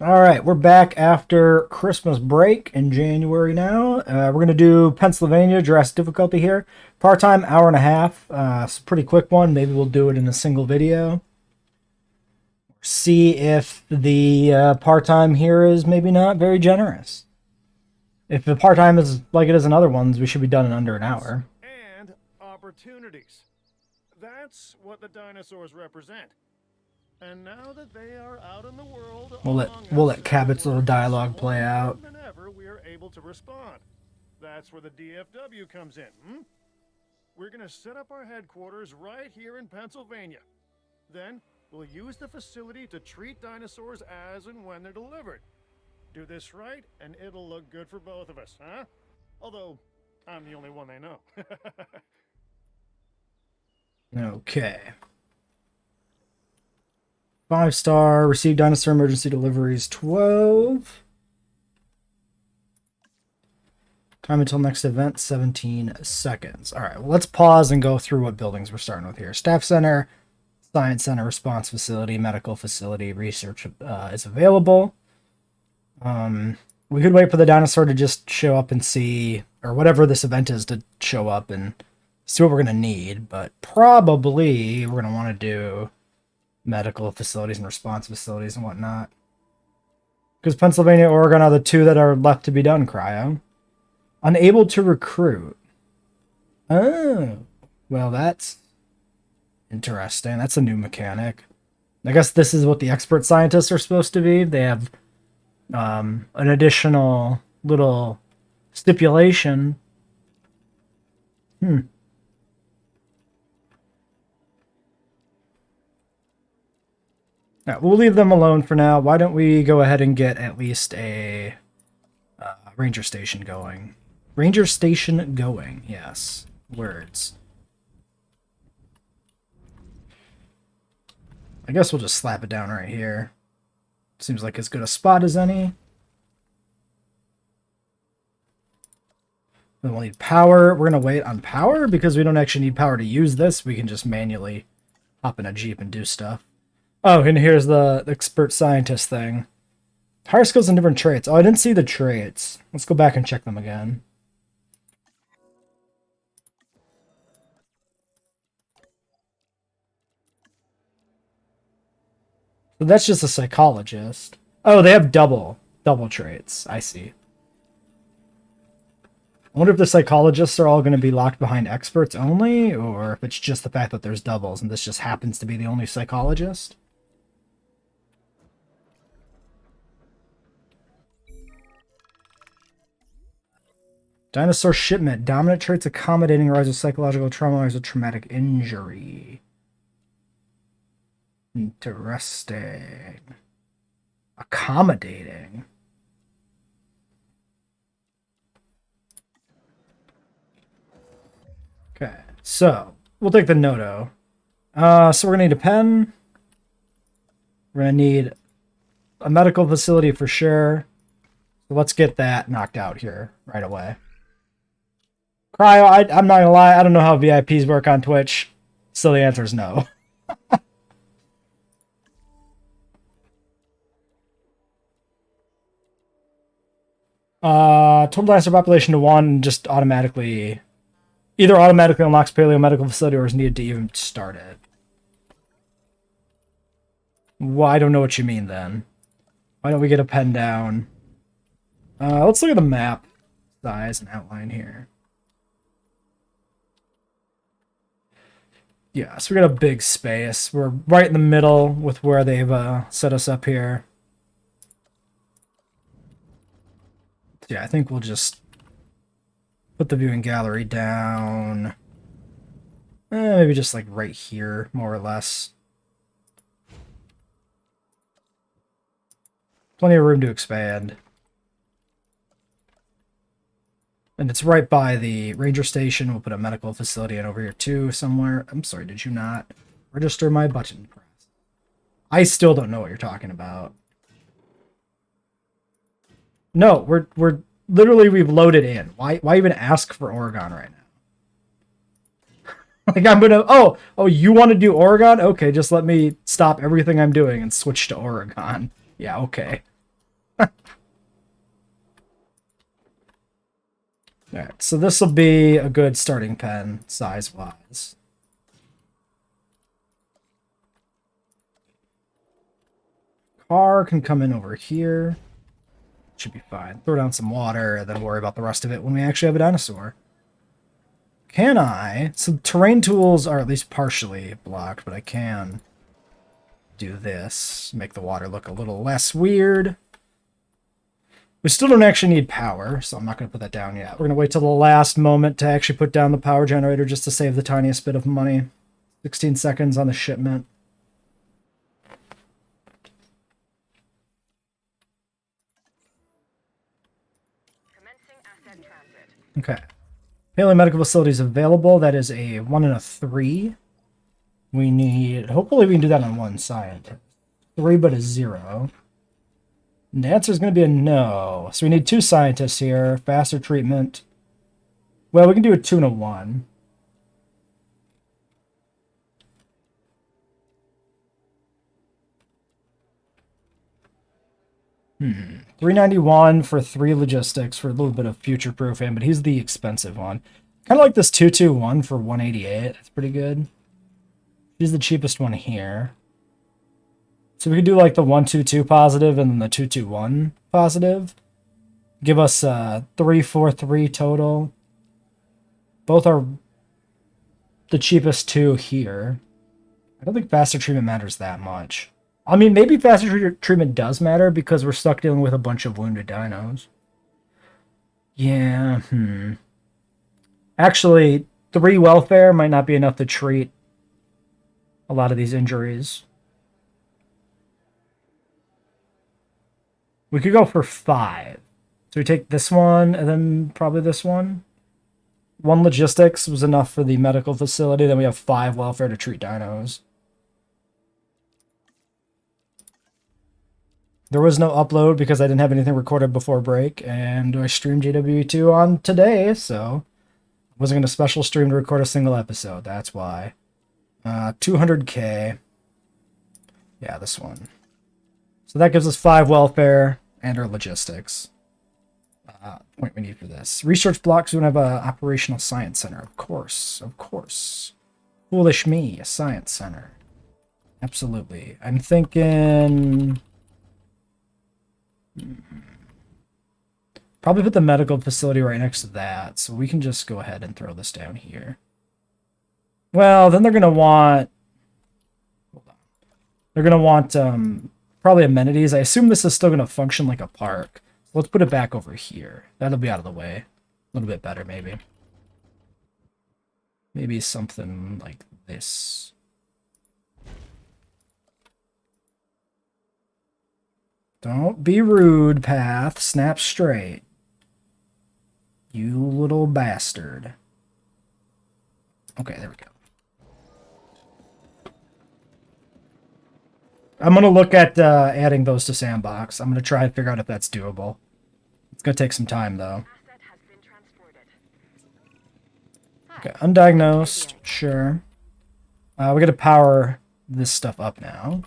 All right, we're back after Christmas break in January now. We're going to do Pennsylvania, Jurassic difficulty here. Part-time, hour and a half. It's a pretty quick one. Maybe we'll do it in a single video. See if the part-time here is maybe not very generous. If the part-time is like it is in other ones, we should be done in under an hour. And opportunities. That's what the dinosaurs represent. And now that they are out in the world, We'll let Cabot's little dialogue play out. Than ever, we are able to respond. That's where the DFW comes in. We're going to set up our headquarters right here in Pennsylvania. Then we'll use the facility to treat dinosaurs as and when they're delivered. Do this right, and it'll look good for both of us, huh? Although I'm the only one they know. Okay. 5-star, received dinosaur emergency deliveries 12. Time until next event, 17 seconds. All right, well, let's pause and go through what buildings we're starting with here. Staff Center, Science Center, Response Facility, Medical Facility, Research is available. We could wait for the dinosaur to just show up and see, or whatever this event is to show up and see what we're going to need, but probably we're going to want to do medical facilities and response facilities and whatnot. Because Pennsylvania, Oregon are the two that are left to be done, Cryo. Unable to recruit. Oh, well, that's interesting. That's a new mechanic. I guess this is what the expert scientists are supposed to be. They have an additional little stipulation. Right, we'll leave them alone for now. Why don't we go ahead and get at least a ranger station going? Ranger station going, yes. Words. I guess we'll just slap it down right here. Seems like as good a spot as any. Then we'll need power. We're going to wait on power because we don't actually need power to use this. We can just manually hop in a Jeep and do stuff. Oh, and here's the expert scientist thing. Higher skills and different traits. Oh, I didn't see the traits. Let's go back and check them again. So that's just a psychologist. Oh, they have double traits. I see. I wonder if the psychologists are all going to be locked behind experts only, or if it's just the fact that there's doubles and this just happens to be the only psychologist. Dinosaur shipment. Dominant traits accommodating rise of psychological trauma, rise of traumatic injury. Interesting. Accommodating. Okay, so we'll take the Noto. So we're gonna need a pen. We're gonna need a medical facility for sure. So let's get that knocked out here right away. Cryo, I'm not gonna lie, I don't know how VIPs work on Twitch, so the answer is no. Total dinosaur population to 1 just automatically either automatically unlocks paleo medical facility or is needed to even start it. Well, I don't know what you mean then. Why don't we get a pen down? Let's look at the map size and outline here. Yeah, so we got a big space. We're right in the middle with where they've set us up here. Yeah, I think we'll just put the viewing gallery down. Maybe just like right here, more or less. Plenty of room to expand. And it's right by the ranger station. We'll put a medical facility in over here too somewhere. I'm sorry, did you not register my button press? I still don't know what you're talking about. No, we're literally we've loaded in. Why even ask for Oregon right now? Like I'm gonna oh you want to do Oregon? Okay, just let me stop everything I'm doing and switch to Oregon. Yeah, okay. Alright, so this will be a good starting pen, size-wise. Car can come in over here. Should be fine. Throw down some water, and then worry about the rest of it when we actually have a dinosaur. Can I? So terrain tools are at least partially blocked, but I can do this. Make the water look a little less weird. We still don't actually need power, so I'm not going to put that down yet. We're going to wait till the last moment to actually put down the power generator just to save the tiniest bit of money. 16 seconds on the shipment. Okay. Paleo medical facilities available. That is a 1 and a 3. We need... Hopefully we can do that on one side. 3 but a 0. And the answer is going to be a no. So we need 2 scientists here. Faster treatment. Well, we can do a 2 and a 1. $391 for 3 logistics for a little bit of future proofing, but he's the expensive one. Kind of like this 221 for 188. That's pretty good. He's the cheapest one here. So we could do like the 122 positive and then the 221 positive. Give us 343 total. Both are the cheapest 2 here. I don't think faster treatment matters that much. I mean, maybe faster treatment does matter because we're stuck dealing with a bunch of wounded dinos. Yeah, Actually, 3 welfare might not be enough to treat a lot of these injuries. We could go for 5. So we take this one and then probably this one. 1 logistics was enough for the medical facility. Then we have 5 welfare to treat dinos. There was no upload because I didn't have anything recorded before break, and I streamed JWE2 on today, so I wasn't going to special stream to record a single episode. That's why. 200k. Yeah, this one. So that gives us 5 welfare and our logistics. Point we need for this. Research blocks, we don't have an operational science center. Of course, of course. Foolish me, a science center. Absolutely. I'm thinking... Probably put the medical facility right next to that, so we can just go ahead and throw this down here. Well, then they're going to want... Hold on. They're going to want probably amenities. I assume this is still going to function like a park. So let's put it back over here. That'll be out of the way. A little bit better, maybe. Maybe something like this. Don't be rude, Path. Snap straight. You little bastard. Okay, there we go. I'm going to look at adding those to Sandbox. I'm going to try and figure out if that's doable. It's going to take some time, though. Okay, undiagnosed. Sure. We got to power this stuff up now.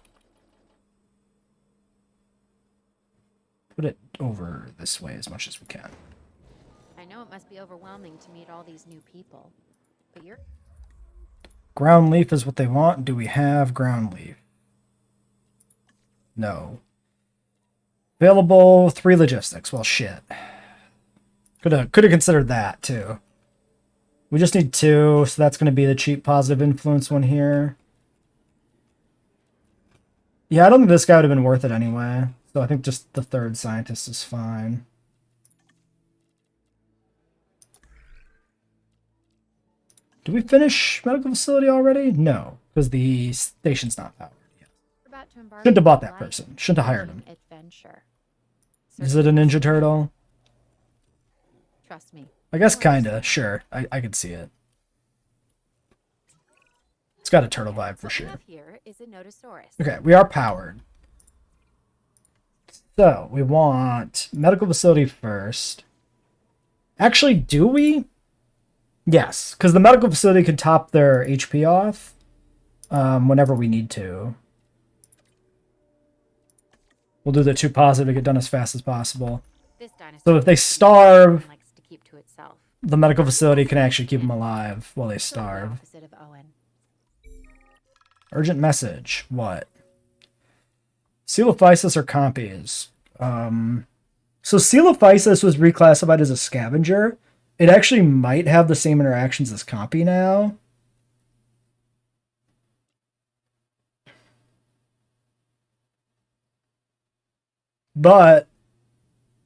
Put it over this way as much as we can. I know it must be overwhelming to meet all these new people, but you're... Ground leaf is what they want. Do we have ground leaf? No. Available 3 logistics. Well, shit. Could have considered that, too. We just need 2, so that's going to be the cheap positive influence one here. Yeah, I don't think this guy would have been worth it anyway. So I think just the 3rd scientist is fine. Did we finish medical facility already? No, because the station's not powered yet. Shouldn't have bought that person. Shouldn't have hired him. Is it a Ninja Turtle? Trust me. I guess kinda. Sure, I can see it. It's got a turtle vibe for sure. Okay, we are powered. So, we want medical facility first. Actually, do we? Yes, because the medical facility can top their HP off whenever we need to. We'll do the 2 positive to get done as fast as possible. This dinosaur So if they starve, likes to keep to itself. the medical facility can actually keep them alive while they Sort of the starve. opposite of Owen. Urgent message. What? Coelophysis or compies? So Coelophysis was reclassified as a scavenger. It actually might have the same interactions as compy now. But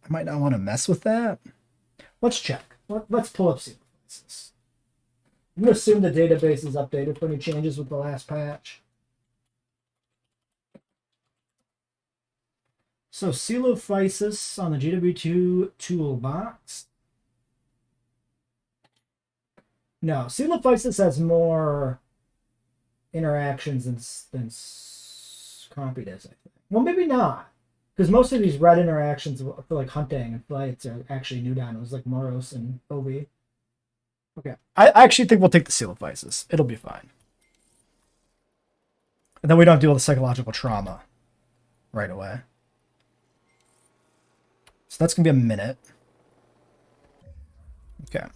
I might not want to mess with that. Let's check. Let's pull up Coelophysis. I'm going to assume the database is updated for any changes with the last patch. So Coelophysis on the JWE2 toolbox. No, Coelophysis has more interactions than compy does, I think. Well, maybe not. Because most of these red interactions for like hunting and fights are actually new dinos like Moros and Ovi. Okay. I actually think we'll take the Coelophysis. It'll be fine. And then we don't deal with the psychological trauma right away. So that's going to be a minute. Okay.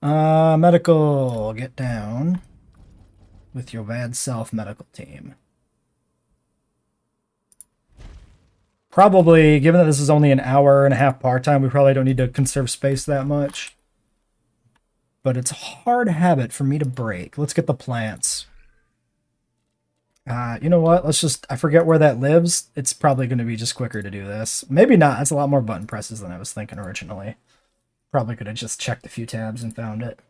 Medical, get down with your bad self, medical team. Probably, given that this is only an hour and a half part-time, we probably don't need to conserve space that much. But it's a hard habit for me to break. Let's get the plants. You know what? Let's just... I forget where that lives. It's probably going to be just quicker to do this. Maybe not. That's a lot more button presses than I was thinking originally. Probably could have just checked a few tabs and found it.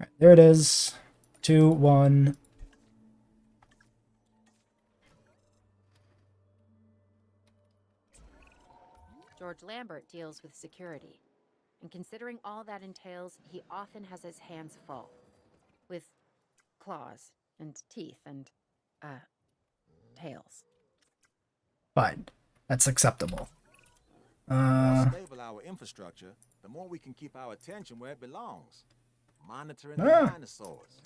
All right, there it is. 2, 1. George Lambert deals with security. And considering all that entails, he often has his hands full. With claws and teeth and, tails. Fine. That's acceptable. The more stable our infrastructure, the more we can keep our attention where it belongs. Monitoring the dinosaurs.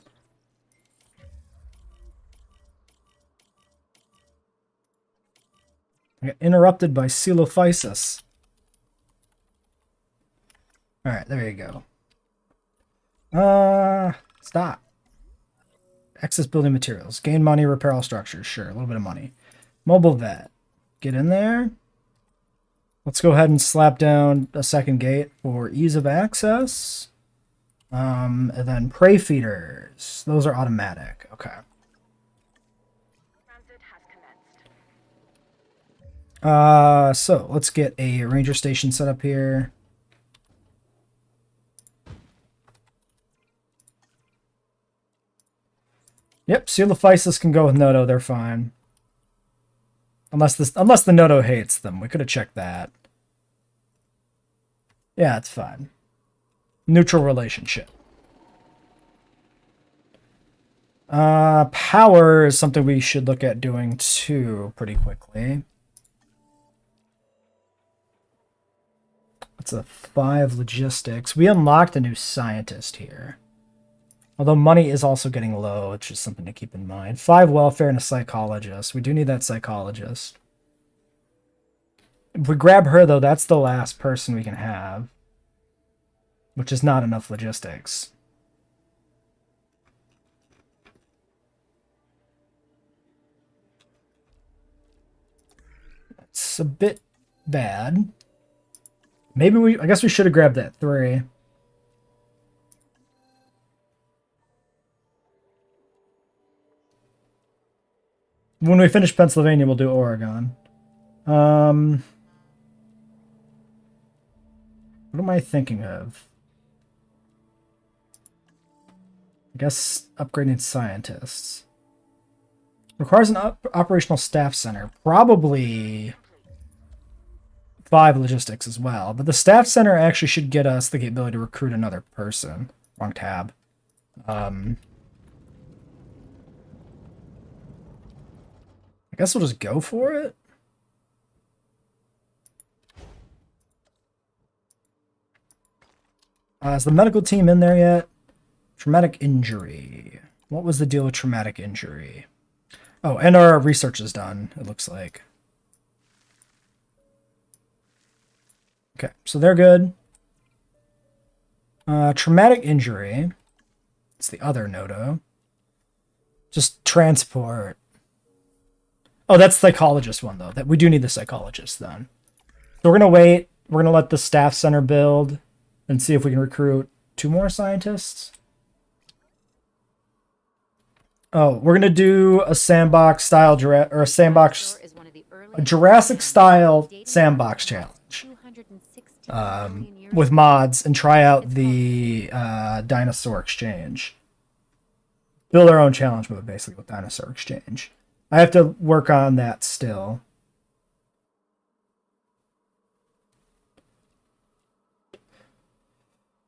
I got interrupted by Coelophysis. Alright, there you go. Stop. Excess building materials. Gain money, repair all structures. Sure, a little bit of money. Mobile vet. Get in there. Let's go ahead and slap down a second gate for ease of access. And then prey feeders. Those are automatic. Okay. So let's get a ranger station set up here. Yep, Coelophysis can go with Noto, they're fine. Unless the Noto hates them. We could have checked that. Yeah, it's fine. Neutral relationship. Power is something we should look at doing too pretty quickly. That's a 5 logistics. We unlocked a new scientist here. Although money is also getting low, it's just something to keep in mind. 5 welfare and a psychologist. We do need that psychologist. If we grab her, though, that's the last person we can have. Which is not enough logistics. It's a bit bad. Maybe I guess we should have grabbed that 3. When we finish Pennsylvania, we'll do Oregon. What am I thinking of? I guess upgrading scientists. Requires an operational staff center. Probably 5 logistics as well. But the staff center actually should get us the ability to recruit another person. Wrong tab. I guess we'll just go for it. Is the medical team in there yet? Traumatic injury. What was the deal with traumatic injury? Oh, and our research is done, it looks like. Okay, so they're good. Traumatic injury. It's the other Noto. Just transport. Oh, that's psychologist one, though. That we do need the psychologist, then. So we're going to wait. We're going to let the staff center build and see if we can recruit 2 more scientists. Oh, we're going to do a sandbox style or a sandbox, a Jurassic style sandbox challenge with mods and try out the dinosaur exchange. Build our own challenge mode, basically, with dinosaur exchange. I have to work on that still.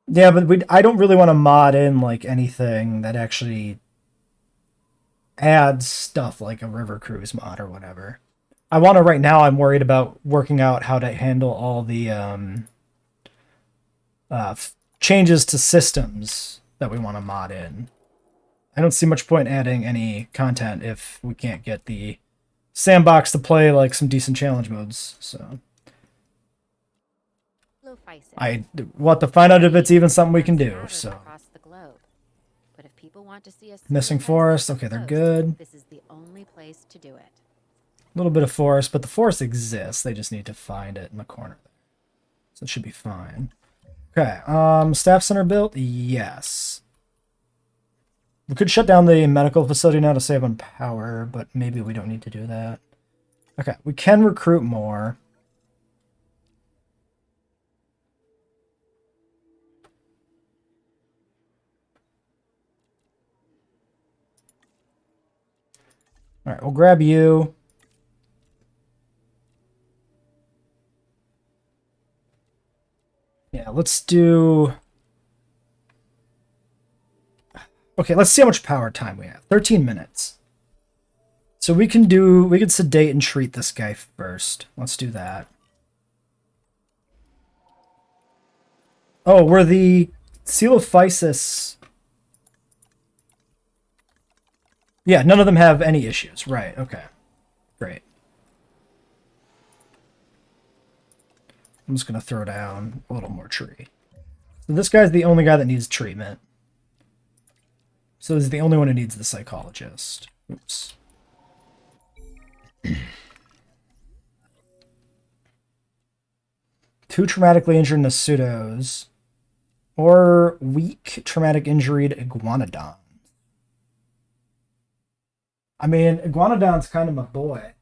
Yeah, but I don't really want to mod in like anything that actually adds stuff like a river cruise mod or whatever. I want to right now. I'm worried about working out how to handle all the changes to systems that we want to mod in. I don't see much point adding any content if we can't get the sandbox to play like some decent challenge modes. So I want to find out if it's even something we can do. So but if people want to see us missing forest, okay, they're good. This is the only place to do it. A little bit of forest, but the forest exists. They just need to find it in the corner there. So it should be fine. Okay, staff center built? Yes. We could shut down the medical facility now to save on power, but maybe we don't need to do that. Okay, we can recruit more. All right, we'll grab you. Yeah, let's do... Okay, let's see how much power time we have. 13 minutes. So we can sedate and treat this guy first. Let's do that. Oh, we're the Coelophysis. Yeah, none of them have any issues. Right, okay. Great. I'm just going to throw down a little more tree. So this guy's the only guy that needs treatment. So this is the only one who needs the psychologist. Oops. Two traumatically injured Nasutos. Or weak traumatic injured Iguanodon. I mean, Iguanodon's kind of my boy.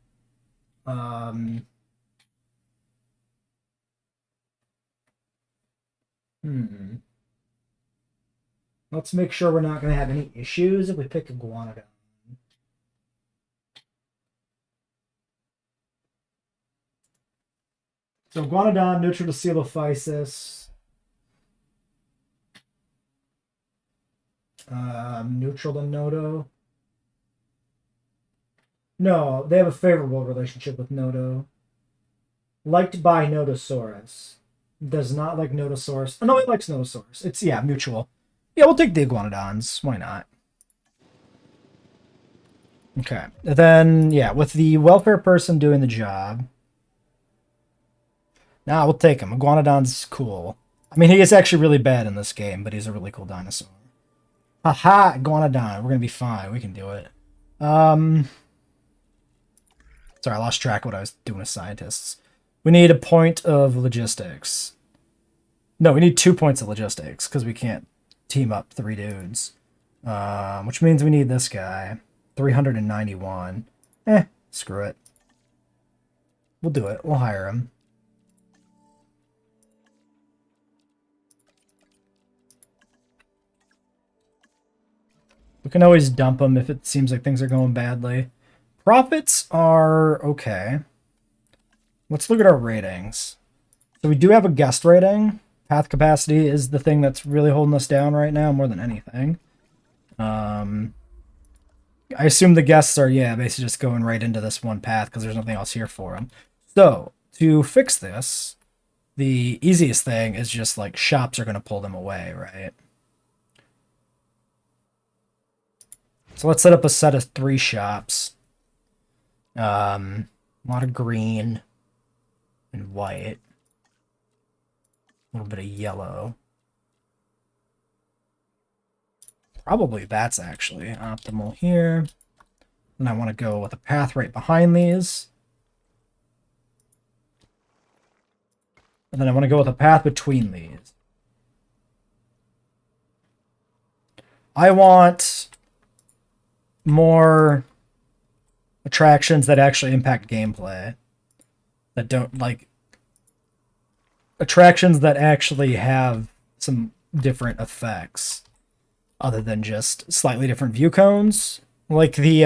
Let's make sure we're not going to have any issues if we pick Iguanodon. So Iguanodon, neutral to Coelophysis. Neutral to Noto. No, they have a favorable relationship with Noto. Liked by Notosaurus. Does not like Notosaurus. Oh, no, he likes Notosaurus. It's, yeah, mutual. Yeah, we'll take the Iguanodons. Why not? Okay. And then, yeah, with the welfare person doing the job. Nah, we'll take him. Iguanodon's cool. I mean, he is actually really bad in this game, but he's a really cool dinosaur. Haha, Iguanodon. We're gonna be fine. We can do it. Sorry, I lost track of what I was doing with scientists. We need a point of logistics. No, we need 2 points of logistics, because we can't team up 3 dudes. Which means we need this guy. 391. Screw it. We'll do it. We'll hire him. We can always dump him if it seems like things are going badly. Profits are okay. Let's look at our ratings. So we do have a guest rating. Path capacity is the thing that's really holding us down right now more than anything. I assume the guests are, yeah, basically just going right into this one path because there's nothing else here for them. So to fix this, the easiest thing is just like shops are going to pull them away, right? So let's set up a set of 3 shops. A lot of green and white. A little bit of yellow. Probably that's actually optimal here. And I want to go with a path right behind these. And then I want to go with a path between these. I want more attractions that actually impact gameplay. That don't, like, attractions that actually have some different effects other than just slightly different view cones. Like the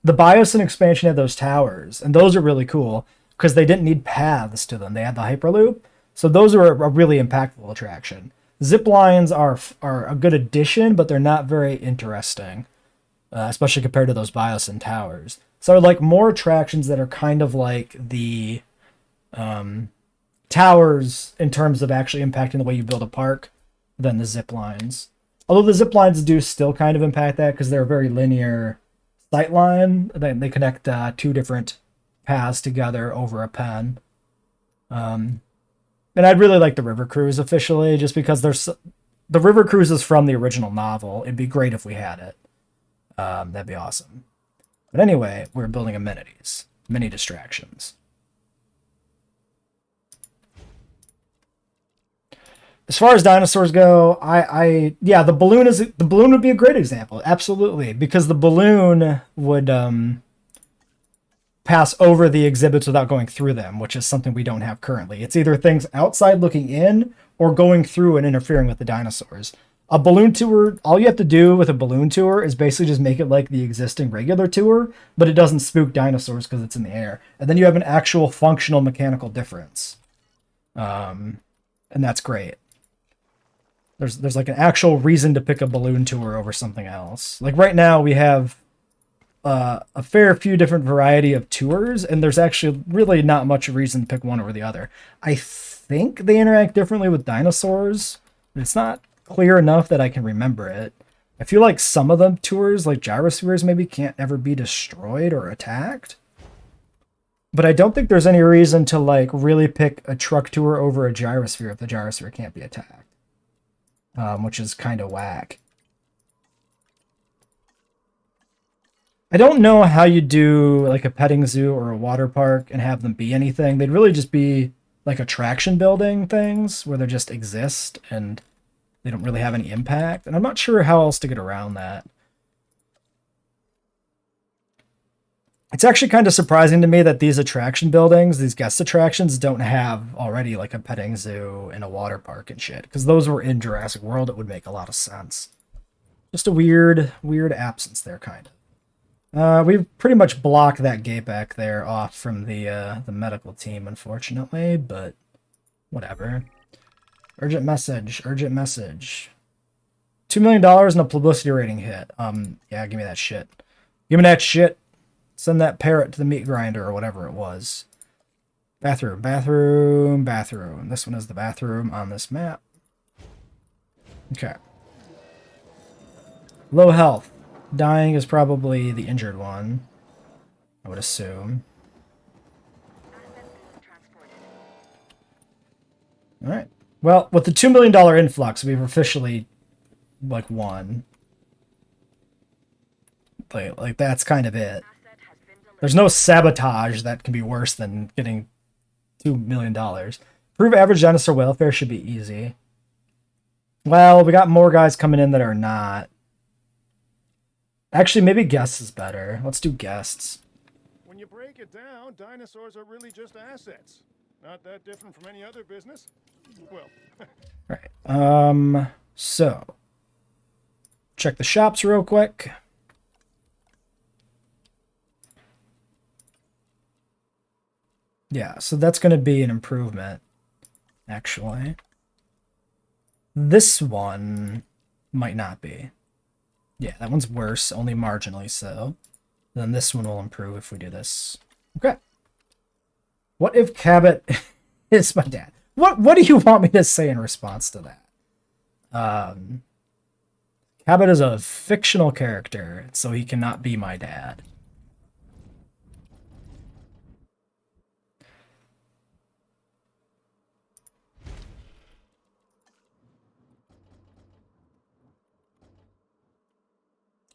Biosyn expansion had those towers, and those are really cool because they didn't need paths to them. They had the Hyperloop. So those are a really impactful attraction. Zip lines are a good addition, but they're not very interesting, especially compared to those Biosyn towers. So I'd like more attractions that are kind of like the towers in terms of actually impacting the way you build a park than the zip lines. Although the zip lines do still kind of impact that because they're a very linear sight line. They connect two different paths together over a pen. And I'd really like the River Cruise officially, just because the River Cruise is from the original novel. It'd be great if we had it. That'd be awesome. But anyway, we're building amenities, mini distractions. As far as dinosaurs go, yeah, the balloon would be a great example, absolutely, because the balloon would pass over the exhibits without going through them, which is something we don't have currently. It's either things outside looking in or going through and interfering with the dinosaurs. A balloon tour, all you have to do with a balloon tour is basically just make it like the existing regular tour, but it doesn't spook dinosaurs because it's in the air. And then you have an actual functional mechanical difference. And that's great. There's like an actual reason to pick a balloon tour over something else. Like right now we have a fair few different variety of tours, and there's actually really not much reason to pick one over the other. I think they interact differently with dinosaurs, but it's not clear enough that I can remember it. I feel like some of the tours, like gyrospheres, maybe can't ever be destroyed or attacked. But I don't think there's any reason to like really pick a truck tour over a gyrosphere if the gyrosphere can't be attacked. Which is kind of whack. I don't know how you do like a petting zoo or a water park and have them be anything. They'd really just be like attraction building things where they just exist and they don't really have any impact. And I'm not sure how else to get around that. It's actually kind of surprising to me that these attraction buildings, these guest attractions, don't have already like a petting zoo and a water park and shit. Because those were in Jurassic World, it would make a lot of sense. Just a weird absence there, kind of. We've pretty much blocked that gate back there off from the medical team, unfortunately, but whatever. Urgent message, urgent message. $2 million and a publicity rating hit. Yeah, give me that shit. Give me that shit. Send that parrot to the meat grinder or whatever it was. Bathroom, bathroom, bathroom. This one is the bathroom on this map. Okay. Low health. Dying is probably the injured one, I would assume. Alright. Well, with the $2 million influx, we've officially, like, won. Like that's kind of it. There's no sabotage that can be worse than getting $2 million. Prove average dinosaur welfare should be easy. Well, we got more guys coming in that are not. Actually, maybe guests is better. Let's do guests. When you break it down, dinosaurs are really just assets. Not that different from any other business. Well, right. So check the shops real quick. Yeah, so that's going to be an improvement, actually. This one might not be. Yeah, that one's worse, only marginally so. Then this one will improve if we do this. Okay. What if Cabot is my dad? What do you want me to say in response to that? Cabot is a fictional character, so he cannot be my dad.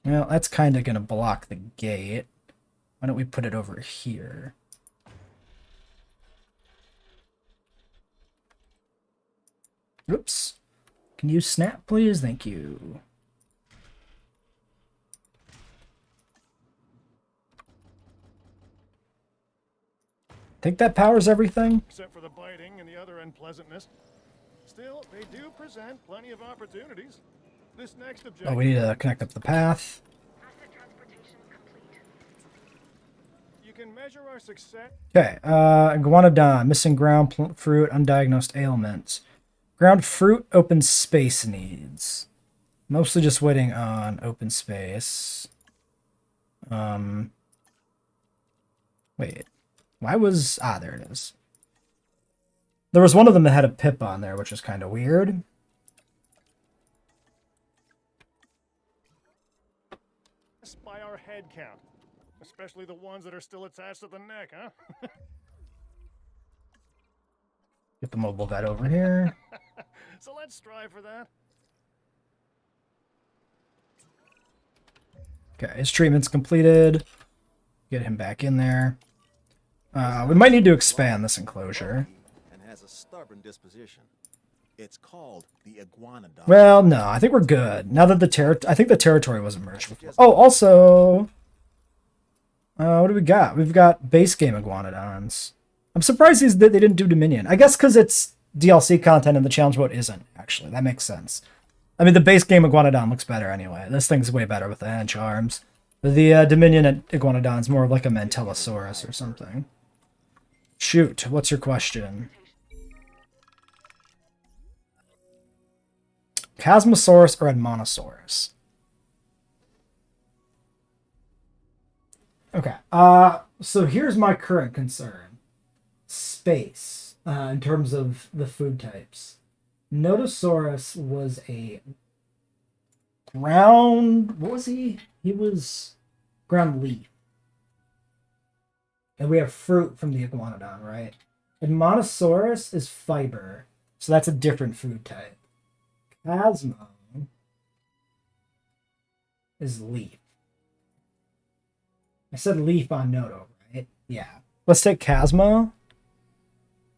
Well, that's kind of going to block the gate. Why don't we put it over here? Oops. Can you snap, please? Thank you. Think that powers everything? Except for the biting and the other unpleasantness. Still, they do present plenty of opportunities. This next objective... Oh, we need to connect up the path. You can measure our success... Okay, Iguanodon, missing ground fruit, undiagnosed ailments. Ground fruit, open space needs. Mostly just waiting on open space. Wait. Why was... Ah, there it is. There was one of them that had a pip on there, which is kind of weird. By our head count. Especially the ones that are still attached to the neck, huh? Get the mobile vet over here. So let's strive for that. Okay, his treatment's completed. Get him back in there. We might need to expand this enclosure. And has a stubborn disposition. It's called the Iguanodon. Well, no, I think we're good. Now that I think the territory was merged before. Oh, also... what do we got? We've got base game Iguanodons. I'm surprised they didn't do Dominion. I guess because it's DLC content and the challenge mode isn't, actually. That makes sense. I mean, the base game Iguanodon looks better anyway. This thing's way better with the hand charms. The Dominion Iguanodon's more of like a Mantellosaurus or something. Shoot, what's your question? Chasmosaurus or Admonosaurus? Okay, so here's my current concern. Space, in terms of the food types. Notosaurus was a ground... What was he? He was ground leaf. And we have fruit from the Iguanodon, right? Admonosaurus is fiber, so that's a different food type. Chasmo is leaf. I said leaf on Noto, right? Yeah. Let's take Chasmo.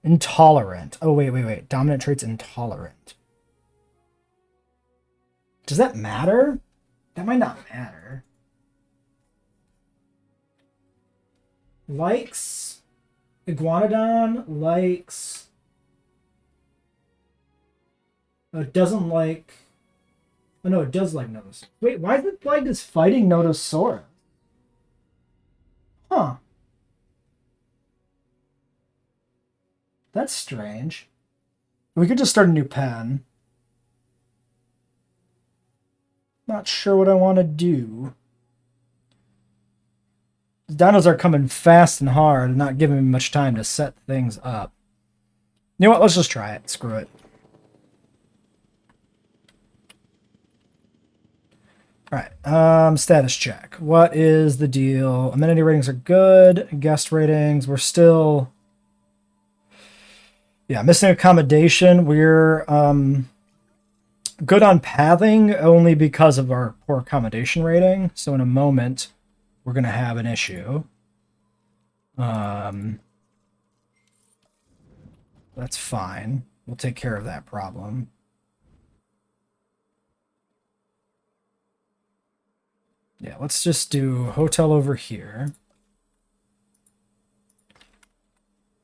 Intolerant. Oh, wait. Dominant trait's intolerant. Does that matter? That might not matter. Likes. Iguanodon likes. Oh, it doesn't like. Oh, no, it does like Notosaurus. Wait, why is it like this fighting Notosaurus? Huh. That's strange. We could just start a new pen. Not sure what I want to do. The dinos are coming fast and hard and not giving me much time to set things up. You know what? Let's just try it. Screw it. Alright, status check. What is the deal? Amenity ratings are good. Guest ratings, we're still... Yeah, missing accommodation. We're good on pathing only because of our poor accommodation rating. So in a moment, we're going to have an issue. That's fine. We'll take care of that problem. Yeah, let's just do hotel over here.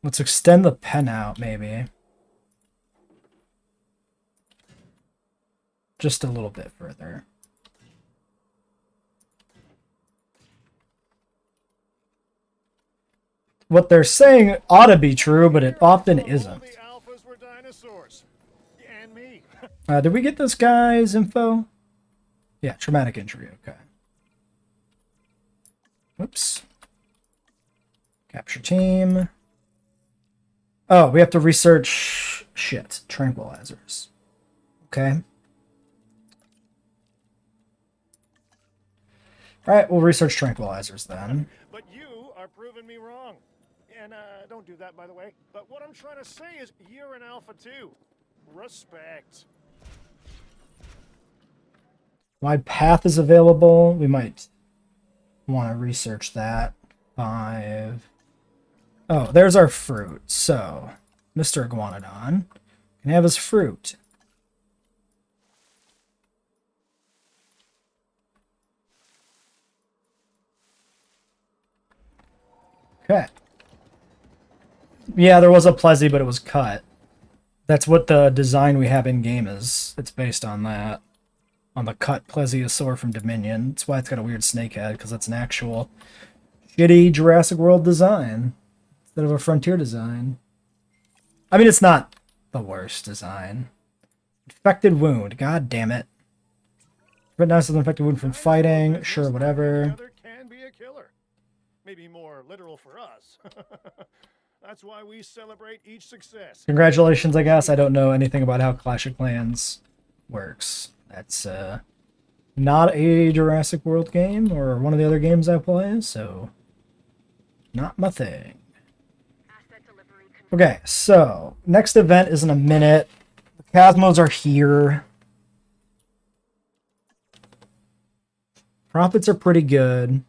Let's extend the pen out, maybe. Just a little bit further. What they're saying ought to be true, but it often isn't. The alphas were dinosaurs. And me. Did we get this guy's info? Yeah, traumatic injury, okay. Whoops. Capture team. Oh, we have to research... Shit. Tranquilizers. Okay. Alright, we'll research tranquilizers then. But you are proving me wrong. And don't do that, by the way. But what I'm trying to say is you're an alpha too. Respect. Wide path is available. We might want to research that. 5. Oh, there's our fruit. So, Mr. Iguanodon can have his fruit. Okay. Yeah, there was a Plezzy, but it was cut. That's what the design we have in-game is. It's based on that. On the cut Plesiosaur from Dominion. That's why it's got a weird snake head, because that's an actual shitty Jurassic World design. Instead of a Frontier design. I mean, it's not the worst design. Infected wound. God damn it. But nice with an infected wound from fighting. Sure, whatever. Can be a killer. Maybe more literal for us. That's why we celebrate each success. Congratulations, I guess. I don't know anything about how Clash of Clans works. That's not a Jurassic World game or one of the other games I play, so not my thing. Okay, so next event is in a minute. The Cosmos are here. Profits are pretty good.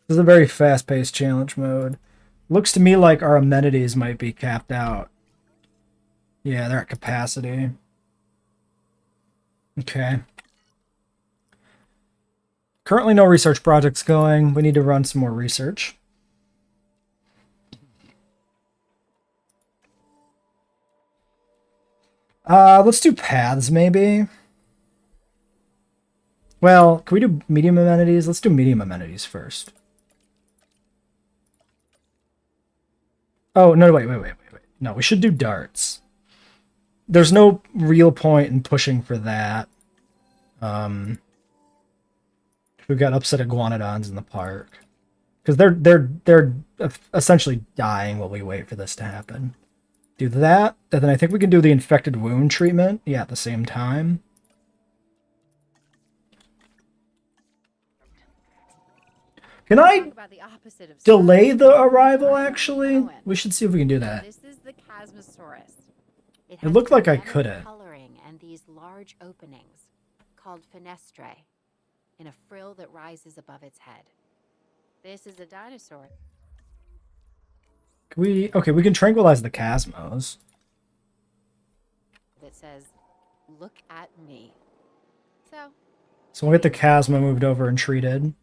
This is a very fast-paced challenge mode. Looks to me like our amenities might be capped out. Yeah, they're at capacity. Okay. Currently no research projects going. We need to run some more research. Let's do paths, maybe. Well, can we do medium amenities? Let's do medium amenities first. Oh, no, wait. No, we should do darts. There's no real point in pushing for that. We've got upset iguanodons in the park. Because they're essentially dying while we wait for this to happen. Do that, and then I think we can do the infected wound treatment, yeah, at the same time. Can I delay the arrival, actually? We should see if we can do that. This is the Chasmosaurus. It looked like I couldn't. Coloring and these large openings called fenestrae in a frill that rises above its head. This is a dinosaur. Can we... Okay, we can tranquilize the Cosmos. That says, "Look at me." So we'll get the Cosmo moved over and treated.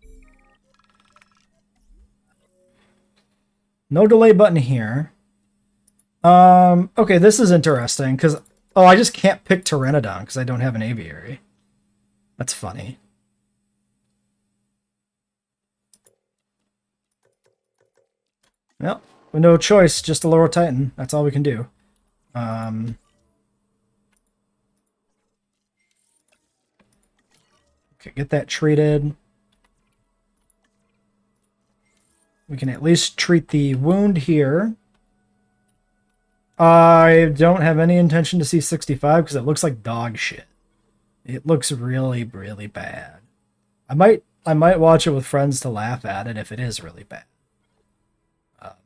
No delay button here. Okay, this is interesting, because... Oh, I just can't pick Pteranodon, because I don't have an aviary. That's funny. Well, with no choice, just a lower Titan. That's all we can do. Okay, get that treated. We can at least treat the wound here. I don't have any intention to see 65 because it looks like dog shit. It looks really, really bad. I might watch it with friends to laugh at it if it is really bad.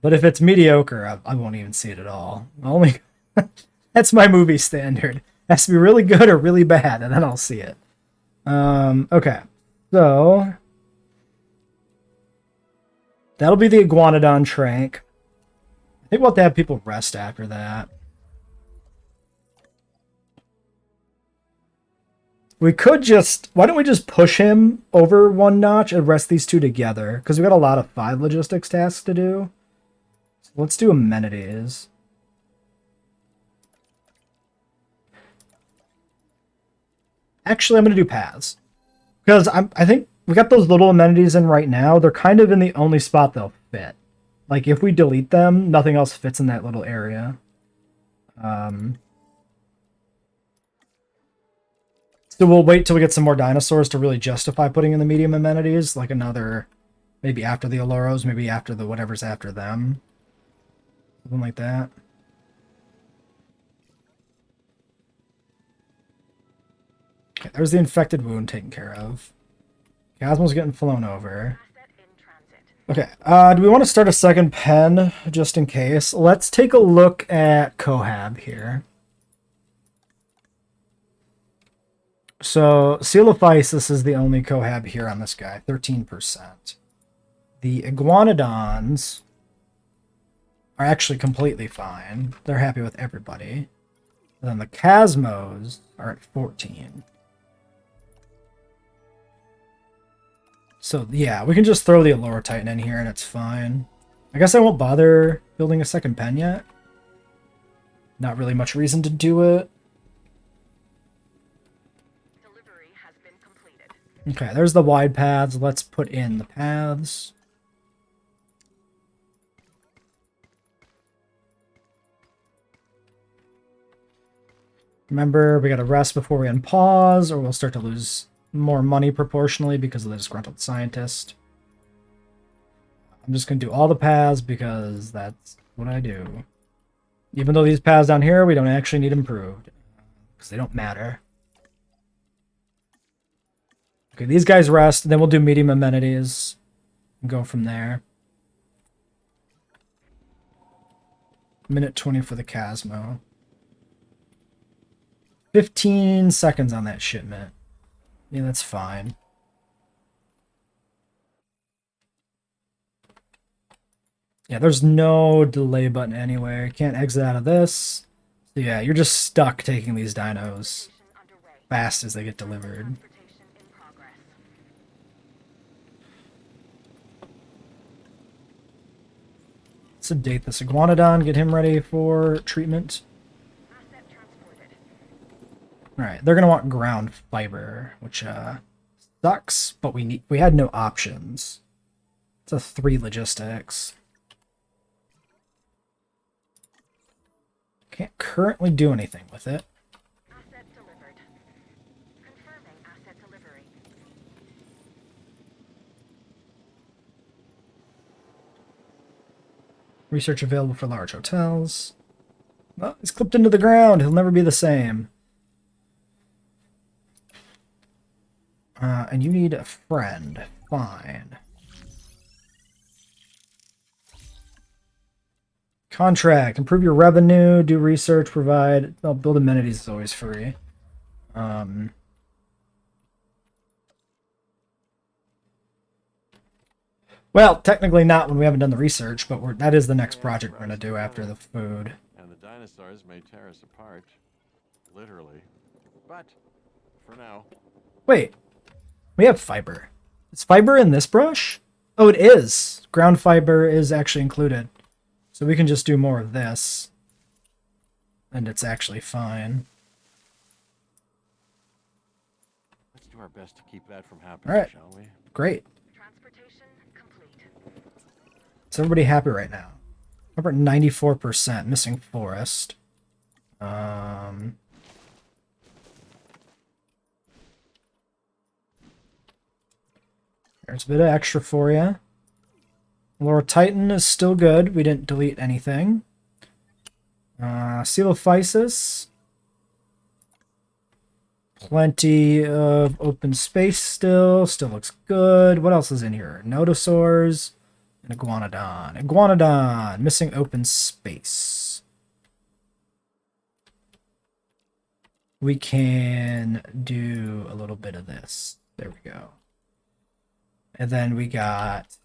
But if it's mediocre, I won't even see it at all. Only that's my movie standard. It has to be really good or really bad, and then I'll see it. Okay, so that'll be the Iguanodon Trank. I think we'll have to have people rest after that. We could just... Why don't we just push him over one notch and rest these two together? Because we got a lot of 5 logistics tasks to do. So let's do amenities. Actually, I'm going to do paths. Because I think we got those little amenities in right now. They're kind of in the only spot they'll fit. Like, if we delete them, nothing else fits in that little area. So we'll wait till we get some more dinosaurs to really justify putting in the medium amenities. Like another, maybe after the Aloros, maybe after the whatever's after them. Something like that. Okay, there's the infected wound taken care of. Cosmo's getting flown over. Okay, do we want to start a second pen, just in case? Let's take a look at Cohab here. So Coelophysis is the only cohab here on this guy, 13%. The Iguanodons are actually completely fine. They're happy with everybody. And then the Chasmos are at 14. So yeah, we can just throw the Allure Titan in here and it's fine. I guess I won't bother building a second pen yet. Not really much reason to do it. Delivery has been completed. Okay, there's the wide paths. Let's put in the paths. Remember, we gotta rest before we unpause, or we'll start to lose more money proportionally because of the disgruntled scientist. I'm just gonna do all the paths because that's what I do. Even though these paths down here, we don't actually need improved. Because they don't matter. Okay, these guys rest, then we'll do medium amenities. And go from there. Minute 20 for the Chasmo. 15 seconds on that shipment. Yeah, that's fine. Yeah, there's no delay button anywhere. You can't exit out of this. So yeah, you're just stuck taking these dinos fast as they get delivered. Transportation in progress. Sedate this Iguanodon, get him ready for treatment. Asset transported. Alright, they're gonna want ground fiber, which sucks, but we had no options. It's a 3 logistics. Can't currently do anything with it. Asset delivered. Confirming asset delivery. Research available for large hotels. Well, he's clipped into the ground. He'll never be the same. And you need a friend. Fine. Contract. Improve your revenue. Do research. Provide. Well, build amenities is always free. Well, technically not when we haven't done the research, but that is the next project we're going to do after the food. And the dinosaurs may tear us apart. Literally. But, for now. Wait. We have fiber. Is fiber in this brush? Oh, it is. Ground fiber is actually included. So we can just do more of this. And it's actually fine. Let's do our best to keep that from happening, All right. shall we? Great. Transportation complete. Is everybody happy right now? We're at 94%. Missing forest. There's a bit of extra for you. Lord Titan is still good. We didn't delete anything. Coelophysis. Plenty of open space still. Still looks good. What else is in here? Nodosaurs and Iguanodon. Iguanodon. Missing open space. We can do a little bit of this. There we go. And then we got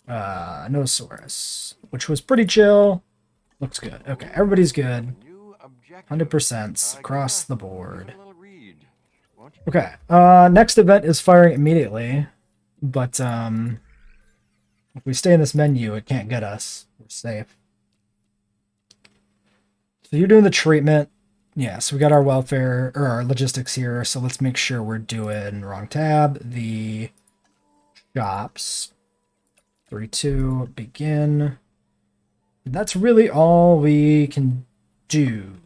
Nodosaurus, which was pretty chill. Looks good. Okay, everybody's good. 100% across the board. Okay, next event is firing immediately, but if we stay in this menu, it can't get us. We're safe. So you're doing the treatment. Yeah, so we got our welfare, or our logistics here, so let's make sure we're doing wrong tab. The shops. 3-2, begin. That's really all we can do.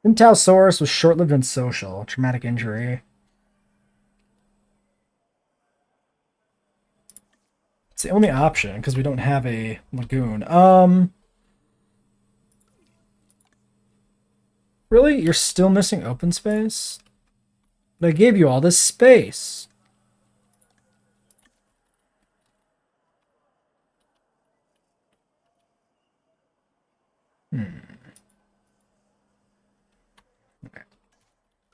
Intausaurus was short-lived and social. Traumatic injury. It's the only option, because we don't have a lagoon. Really? You're still missing open space? But I gave you all this space.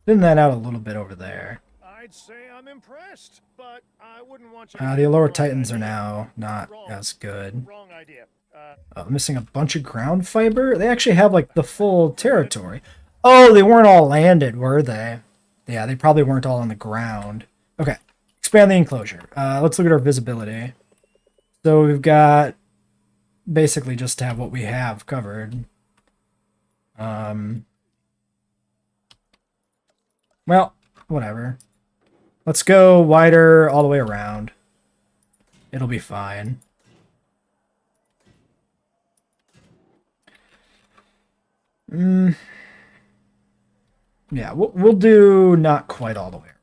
thin that out a little bit over there. I'd say I'm impressed, but I wouldn't want you. The get Allure wrong Titans are idea. now not Wrong. as good. Wrong idea. Missing a bunch of ground fiber? They actually have, like, the full territory. Oh, they weren't all landed, were they? Yeah, they probably weren't all on the ground. Okay, expand the enclosure. Let's look at our visibility. So we've got basically just to have what we have covered. Well, whatever. Let's go wider all the way around. It'll be fine. Yeah, we'll do not quite all the way around.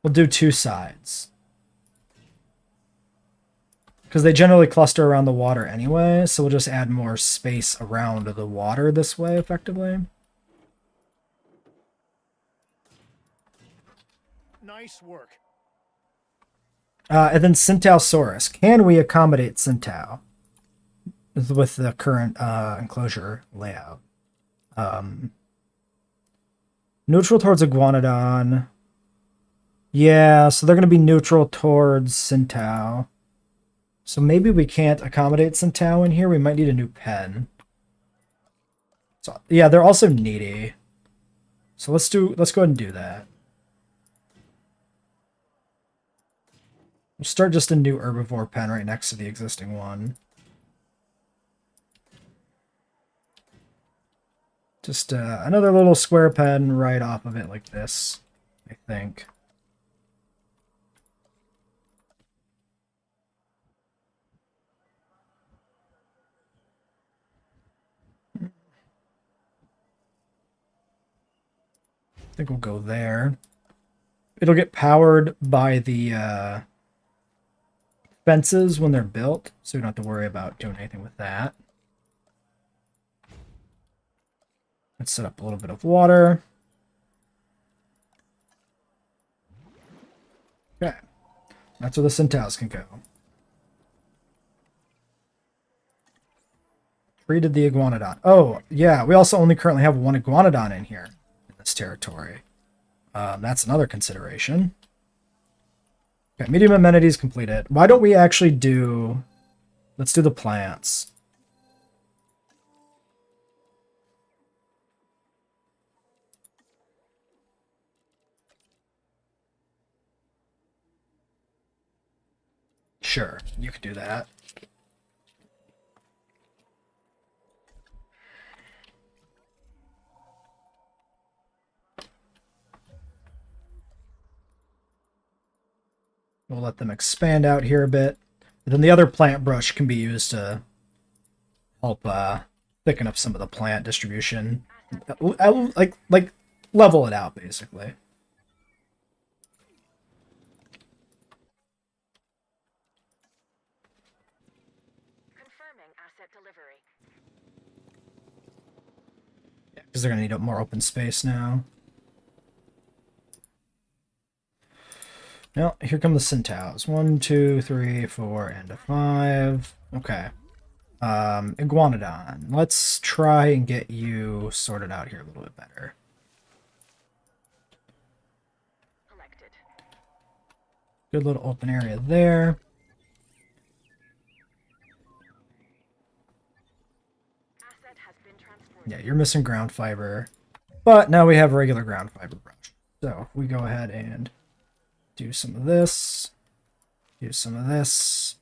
We'll do two sides. Because they generally cluster around the water anyway, so we'll just add more space around the water this way, effectively. Nice work. And then Centausaurus. Can we accommodate Centau with the current enclosure layout? Neutral towards Iguanodon. Yeah, so they're going to be neutral towards Centau. So maybe we can't accommodate Centau in here. We might need a new pen. So yeah, they're also needy. So let's go ahead and do that. We'll start just a new herbivore pen right next to the existing one. Just another little square pen right off of it like this, I think. I think we'll go there. It'll get powered by the fences when they're built, so we don't have to worry about doing anything with that. Let's set up a little bit of water. Okay. That's where the Centaurs can go. Treated the Iguanodon. Oh, yeah, we also only currently have one Iguanodon in here in this territory. That's another consideration. Okay, medium amenities completed. Why don't we actually do... Let's do the plants. Sure, you could do that. We'll let them expand out here a bit. And then the other plant brush can be used to help thicken up some of the plant distribution. Like level it out, basically. Confirming asset delivery. Because they're going to need more open space now. Well, here come the Centaurs. 1, 2, 3, 4, and a 5. Okay. Iguanodon. Let's try and get you sorted out here a little bit better. Collected. Good little open area there. Asset has been transported. Yeah, you're missing ground fiber. But now we have regular ground fiber brush. So we go ahead and do some of this. Do some of this.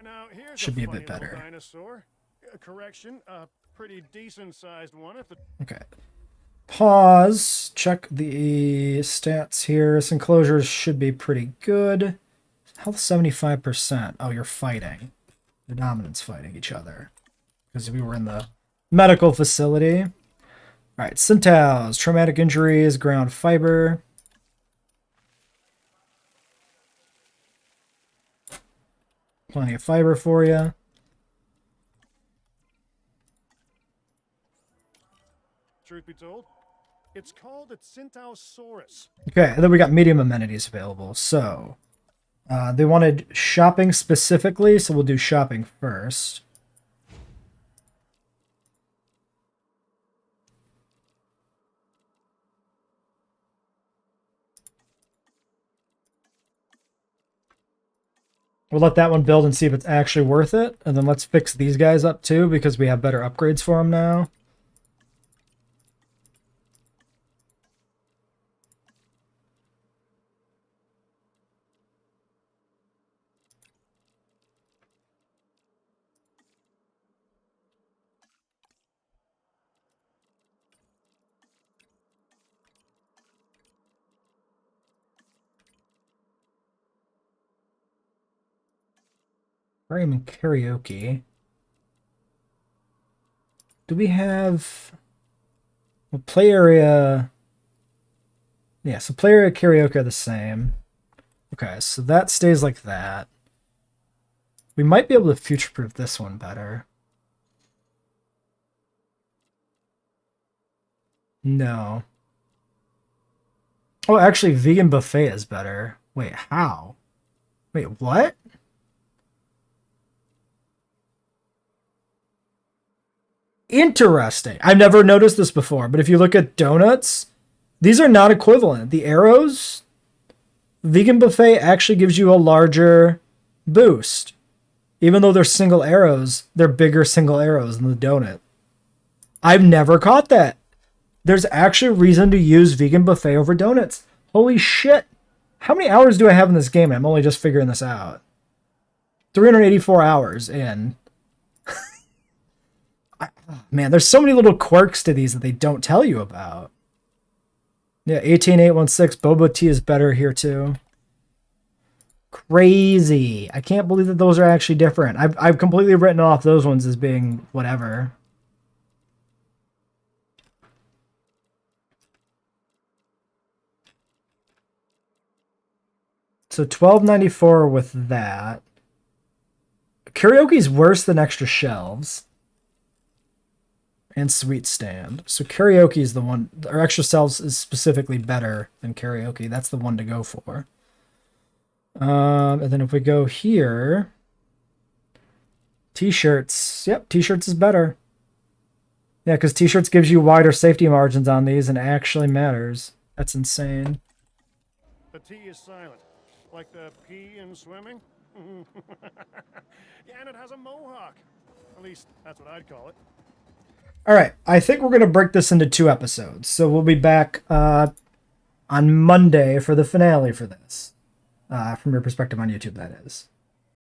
Now, here's Should a be a funny bit little better. Dinosaur. Correction, a pretty decent-sized one at the. Okay. Pause. Check the stats here. This enclosure should be pretty good. Health 75%. Oh, you're fighting. The dominants fighting each other. Because we were in the medical facility. Alright, Centaurs. Traumatic injuries, ground fiber. Plenty of fiber for you. Truth be told, it's called a Centausaurus. Okay, and then we got medium amenities available. So, they wanted shopping specifically, so we'll do shopping first. We'll let that one build and see if it's actually worth it. And then let's fix these guys up too, because we have better upgrades for them now. Rayman karaoke. Do we have a play area? Yeah, so play area karaoke are the same. Okay, so that stays like that. We might be able to future-proof this one better. No. Oh, actually, vegan buffet is better. Wait, how? Wait, what? Interesting. I've never noticed this before, but if you look at donuts, these are not equivalent. The arrows, vegan buffet actually gives you a larger boost. Even though they're single arrows, they're bigger single arrows than the donut. I've never caught that. There's actually reason to use vegan buffet over donuts. Holy shit. How many hours do I have in this game? I'm only just figuring this out. 384 hours in. Man, there's so many little quirks to these that they don't tell you about. Yeah, 18816, boba tea is better here too. Crazy. I can't believe that those are actually different. I've completely written off those ones as being whatever. So $12.94 with that. Karaoke's worse than extra shelves. And sweet stand. So karaoke is the one, or extra shelves is specifically better than karaoke. That's the one to go for. And then if we go here, t-shirts. Yep, t-shirts is better. Yeah, because t-shirts gives you wider safety margins on these and actually matters. That's insane. The T is silent, like the P in swimming. Yeah, and it has a mohawk. At least that's what I'd call it. All right, I think we're going to break this into 2 episodes. So we'll be back on Monday for the finale for this. From your perspective on YouTube, that is.